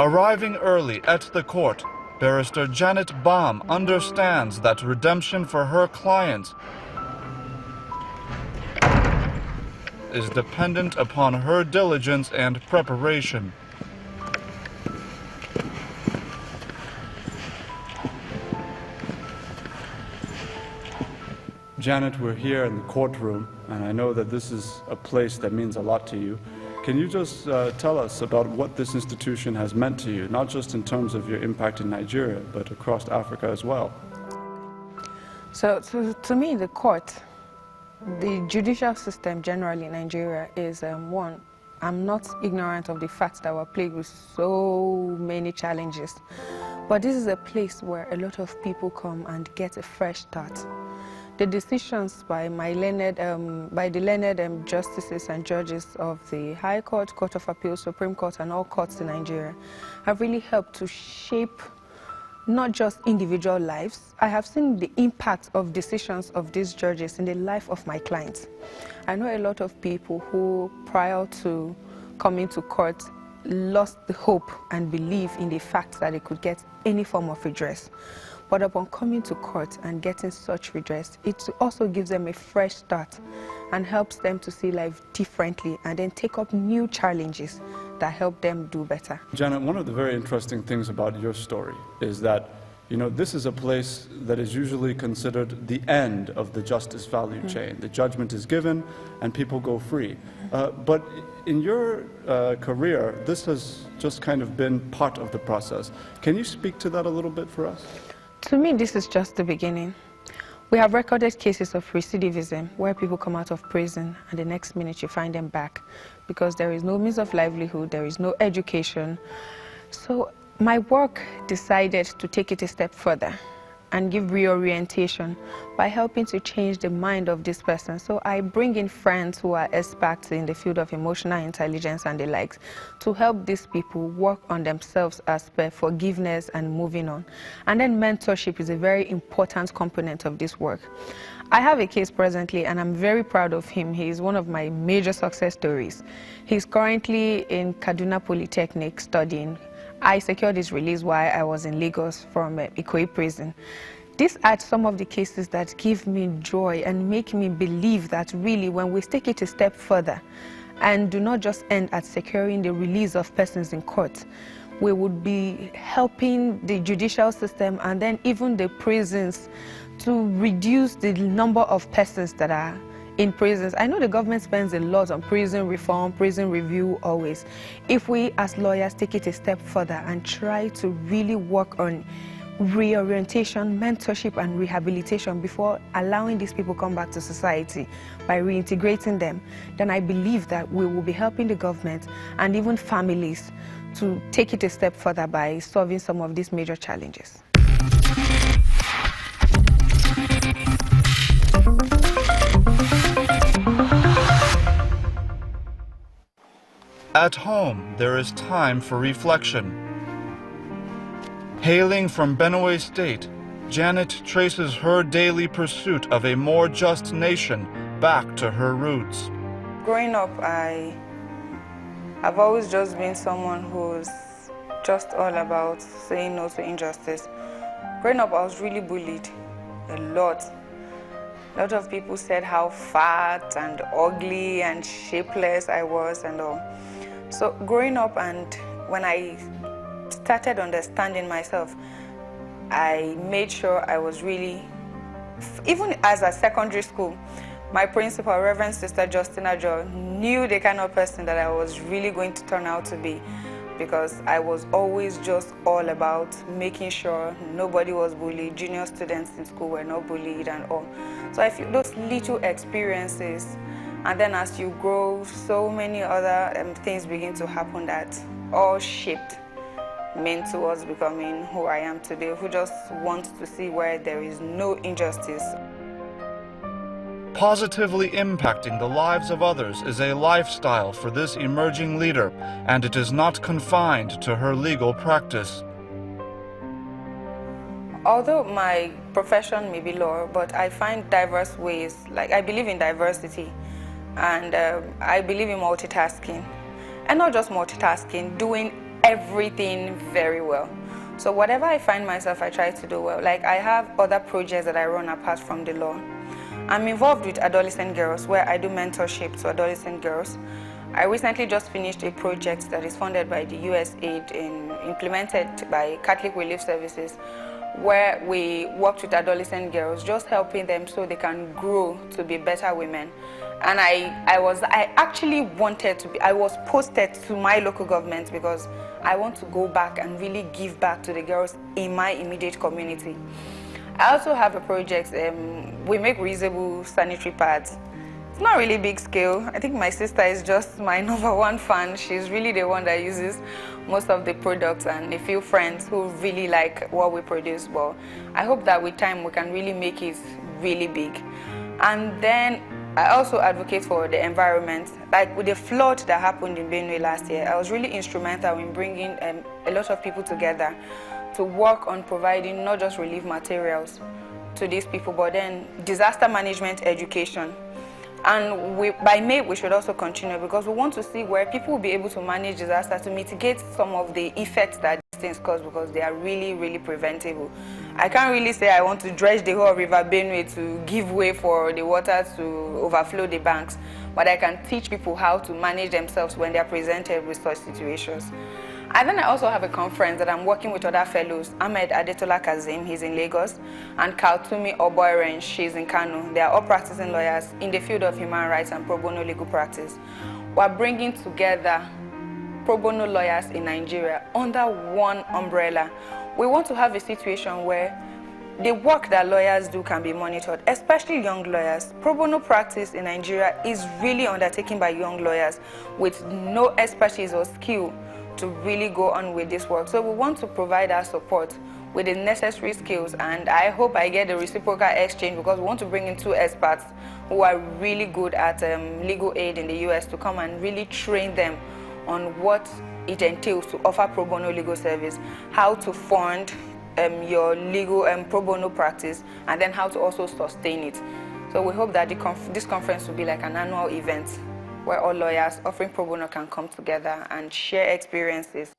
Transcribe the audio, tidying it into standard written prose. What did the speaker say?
Arriving early at the court, Barrister Janet Gbam understands that redemption for her client is dependent upon her diligence and preparation. Janet, we're here in the courtroom, and I know that this is a place that means a lot to you. Can you just tell us about what this institution has meant to you, not just in terms of your impact in Nigeria, but across Africa as well? So to me, the court, the judicial system generally in Nigeria is one. I'm not ignorant of the fact that we're plagued with so many challenges, but this is a place where a lot of people come and get a fresh start. The decisions by the learned justices and judges of the High Court, Court of Appeal, Supreme Court, and all courts in Nigeria have really helped to shape not just individual lives. I have seen the impact of decisions of these judges in the life of my clients. I know a lot of people who, prior to coming to court, lost the hope and belief in the fact that they could get any form of redress. But upon coming to court and getting such redress, it also gives them a fresh start and helps them to see life differently and then take up new challenges that help them do better. Janet, one of the very interesting things about your story is that, you know, this is a place that is usually considered the end of the justice value chain. The judgment is given and people go free. But in your career, this has just kind of been part of the process. Can you speak to that a little bit for us? To me, this is just the beginning. We have recorded cases of recidivism where people come out of prison and the next minute you find them back because there is no means of livelihood, there is no education. So my work decided to take it a step further and give reorientation by helping to change the mind of this person. So I bring in friends who are experts in the field of emotional intelligence and the likes to help these people work on themselves as per forgiveness and moving on. And then mentorship is a very important component of this work. I have a case presently and I'm very proud of him. He is one of my major success stories. He's currently in Kaduna Polytechnic studying. I secured his release while I was in Lagos from Ikoyi prison. These are some of the cases that give me joy and make me believe that really when we take it a step further and do not just end at securing the release of persons in court, we would be helping the judicial system and then even the prisons to reduce the number of persons that are in prisons. I know the government spends a lot on prison reform, prison review always. If we as lawyers take it a step further and try to really work on reorientation, mentorship and rehabilitation before allowing these people come back to society by reintegrating them, then I believe that we will be helping the government and even families to take it a step further by solving some of these major challenges. At home, there is time for reflection. Hailing from Benue State, Janet traces her daily pursuit of a more just nation back to her roots. Growing up, I've always just been someone who's just all about saying no to injustice. Growing up, I was really bullied a lot. A lot of people said how fat and ugly and shapeless I was and all. So growing up, and when I started understanding myself, I made sure I was really, even as a secondary school, my principal, Reverend Sister Justina Jo, knew the kind of person that I was really going to turn out to be, because I was always just all about making sure nobody was bullied, junior students in school were not bullied and all. So I feel those little experiences, and then as you grow, so many other things begin to happen that all shaped me towards becoming who I am today, who just wants to see where there is no injustice. Positively impacting the lives of others is a lifestyle for this emerging leader, and it is not confined to her legal practice. Although my profession may be law, but I find diverse ways, like I believe in diversity, and I believe in multitasking. And not just multitasking, doing everything very well. So whatever I find myself, I try to do well. Like, I have other projects that I run apart from the law. I'm involved with adolescent girls, where I do mentorship to adolescent girls. I recently just finished a project that is funded by the USAID and implemented by Catholic Relief Services, where we worked with adolescent girls, just helping them so they can grow to be better women. And I actually wanted to be, I was posted to my local government because I want to go back and really give back to the girls in my immediate community. I also have a project, we make reusable sanitary pads. It's not really big scale. I think my sister is just my #1 fan. She's really the one that uses most of the products, and a few friends who really like what we produce. But I hope that with time we can really make it really big. And then I also advocate for the environment. Like with the flood that happened in Benue last year, I was really instrumental in bringing a lot of people together to work on providing not just relief materials to these people, but then disaster management education. And by May, we should also continue, because we want to see where people will be able to manage disaster to mitigate some of the effects that these things cause, because they are really, really preventable. I can't really say I want to dredge the whole river Benue to give way for the water to overflow the banks, but I can teach people how to manage themselves when they are presented with such situations. And then I also have a conference that I'm working with other fellows. Ahmed Adetola Kazim, he's in Lagos, and Kaltumi Oboiren, she's in Kano. They are all practicing lawyers in the field of human rights and pro bono legal practice. We're bringing together pro bono lawyers in Nigeria under one umbrella. We want to have a situation where the work that lawyers do can be monitored, especially young lawyers. Pro bono practice in Nigeria is really undertaken by young lawyers with no expertise or skill to really go on with this work. So we want to provide our support with the necessary skills, and I hope I get the reciprocal exchange, because we want to bring in 2 experts who are really good at legal aid in the US to come and really train them on what it entails to offer pro bono legal service, how to fund your legal pro bono practice, and then how to also sustain it. So we hope that this conference will be like an annual event where all lawyers offering pro bono can come together and share experiences.